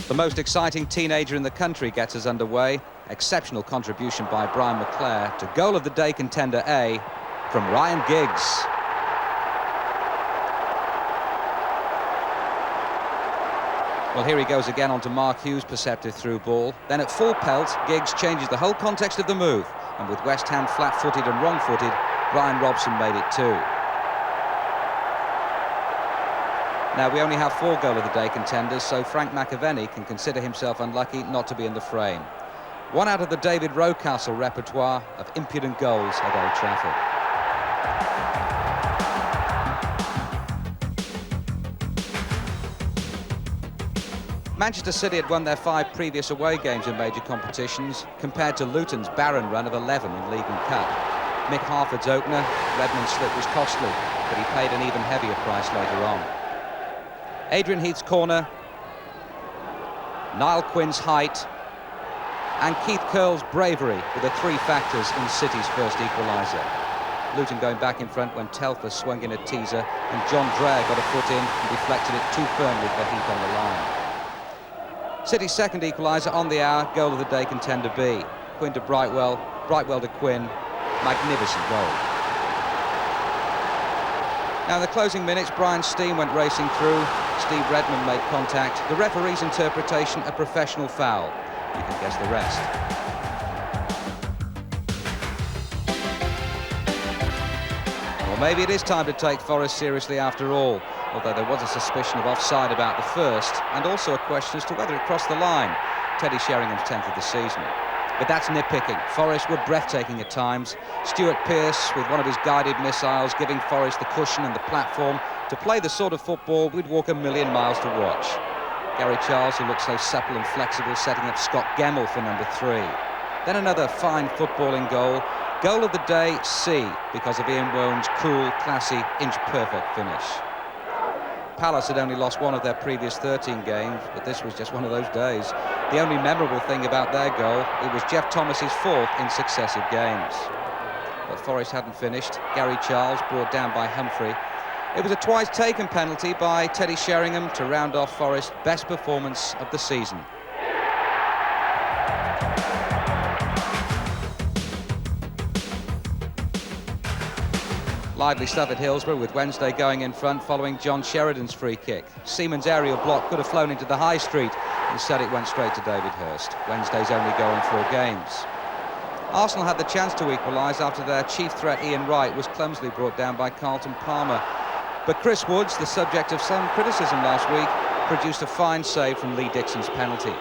The most exciting teenager in the country gets us underway. Exceptional contribution by Brian McClair to goal of the day contender A from Ryan Giggs. Well, here he goes again onto Mark Hughes' perceptive through ball. Then at full pelt, Giggs changes the whole context of the move. And with West Ham flat-footed and wrong-footed, Brian Robson made it too. Now, we only have 4 goal of the day contenders, so Frank McAvenny can consider himself unlucky not to be in the frame. One out of the David Rocastle repertoire of impudent goals at Old Trafford. Manchester City had won their 5 previous away games in major competitions, compared to Luton's barren run of 11 in League and Cup. Mick Harford's opener, Redmond's slip was costly, but he paid an even heavier price later on. Adrian Heath's corner, Niall Quinn's height, and Keith Curle's bravery were the 3 factors in City's first equaliser. Luton going back in front when Telfer swung in a teaser, and John Dreyer got a foot in and deflected it too firmly for Heath on the line. City's second equaliser on the hour, goal of the day contender B. Quinn to Brightwell, Brightwell to Quinn, magnificent goal. Now in the closing minutes, Brian Steam went racing through, Steve Redmond made contact. The referee's interpretation, a professional foul. You can guess the rest. Well, maybe it is time to take Forest seriously after all, although there was a suspicion of offside about the first, and also a question as to whether it crossed the line. Teddy Sheringham's 10th of the season. But that's nitpicking. Forest were breathtaking at times. Stuart Pearce with one of his guided missiles giving Forest the cushion and the platform to play the sort of football we'd walk a million miles to watch. Gary Charles, who looked so supple and flexible, setting up Scott Gemmell for number 3. Then another fine footballing goal. Goal of the day, C, because of Ian Woan's cool, classy, inch-perfect finish. Palace had only lost 1 of their previous 13 games, but this was just one of those days. The only memorable thing about their goal, it was Jeff Thomas's 4th in successive games. But Forest hadn't finished. Gary Charles brought down by Humphrey. It was a twice-taken penalty by Teddy Sheringham to round off Forest's best performance of the season. Lively stuff at Hillsborough, with Wednesday going in front following John Sheridan's free kick. Seaman's aerial block could have flown into the high street. Instead, it went straight to David Hirst. Wednesday's only goal in 4 games. Arsenal had the chance to equalise after their chief threat, Ian Wright, was clumsily brought down by Carlton Palmer. But Chris Woods, the subject of some criticism last week, produced a fine save from Lee Dixon's penalty.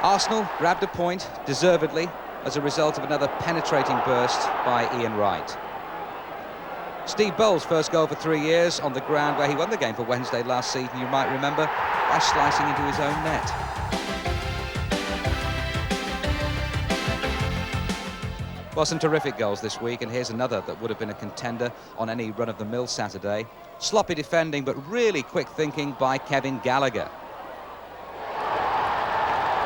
Arsenal grabbed a point, deservedly, as a result of another penetrating burst by Ian Wright. Steve Bowles' first goal for 3 years on the ground where he won the game for Wednesday last season, you might remember, by slicing into his own net. Well, some terrific goals this week, and here's another that would have been a contender on any run-of-the-mill Saturday. Sloppy defending, but really quick thinking by Kevin Gallagher.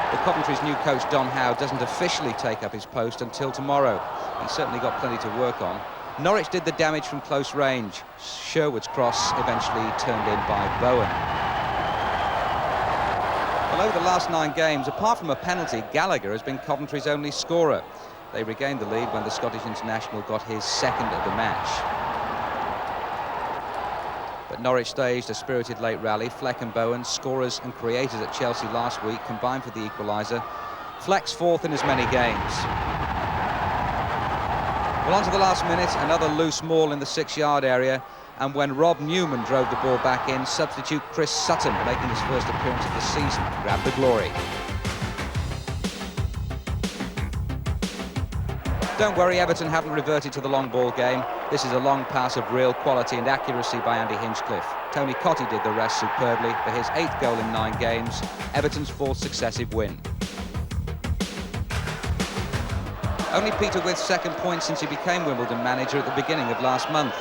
But Coventry's new coach, Don Howe, doesn't officially take up his post until tomorrow. He's certainly got plenty to work on. Norwich did the damage from close range. Sherwood's cross eventually turned in by Bowen. Well, over the last 9 games, apart from a penalty, Gallagher has been Coventry's only scorer. They regained the lead when the Scottish international got his 2nd of the match. But Norwich staged a spirited late rally. Fleck and Bowen, scorers and creators at Chelsea last week, combined for the equaliser. Fleck's 4th in as many games. Well, on to the last minute, another loose maul in the 6-yard area, and when Rob Newman drove the ball back in, substitute Chris Sutton, making his first appearance of the season, grabbed the glory. Don't worry, Everton haven't reverted to the long ball game. This is a long pass of real quality and accuracy by Andy Hinchcliffe. Tony Cottee did the rest superbly for his 8th goal in 9 games, Everton's 4th successive win. Only Peter With's 2nd point since he became Wimbledon manager at the beginning of last month.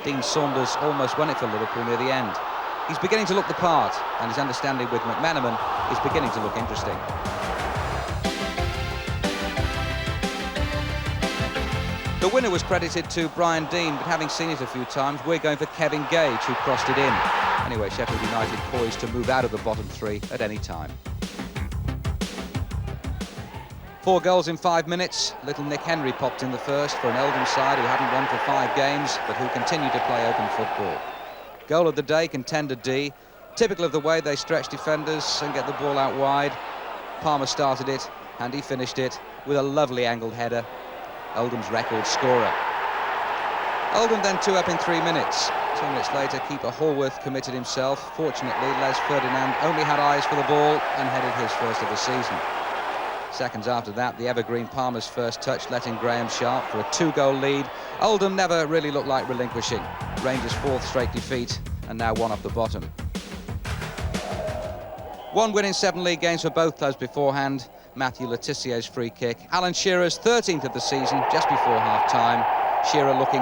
Dean Saunders almost won it for Liverpool near the end. He's beginning to look the part, and his understanding with McManaman is beginning to look interesting. The winner was credited to Brian Deane, but having seen it a few times, we're going for Kevin Gage, who crossed it in. And Anyway, Sheffield United poised to move out of the bottom three at any time. 4 goals in 5 minutes. Little Nick Henry popped in the first for an Oldham side who hadn't won for 5 games, but who continued to play open football. Goal of the day, contender D. Typical of the way they stretch defenders and get the ball out wide. Palmer started it, and he finished it with a lovely angled header. Oldham's record scorer. Oldham then 2 up in 3 minutes. 2 minutes later, keeper Hallworth committed himself. Fortunately, Les Ferdinand only had eyes for the ball and headed his first of the season. Seconds after that, the evergreen Palmer's first touch let in Graham Sharp for a 2-goal lead. Oldham never really looked like relinquishing. Rangers' 4th straight defeat, and now 1 off the bottom. 1 win in 7 league games for both clubs beforehand. Matthew Le Tissier's free kick. Alan Shearer's 13th of the season, just before half-time. Shearer looking...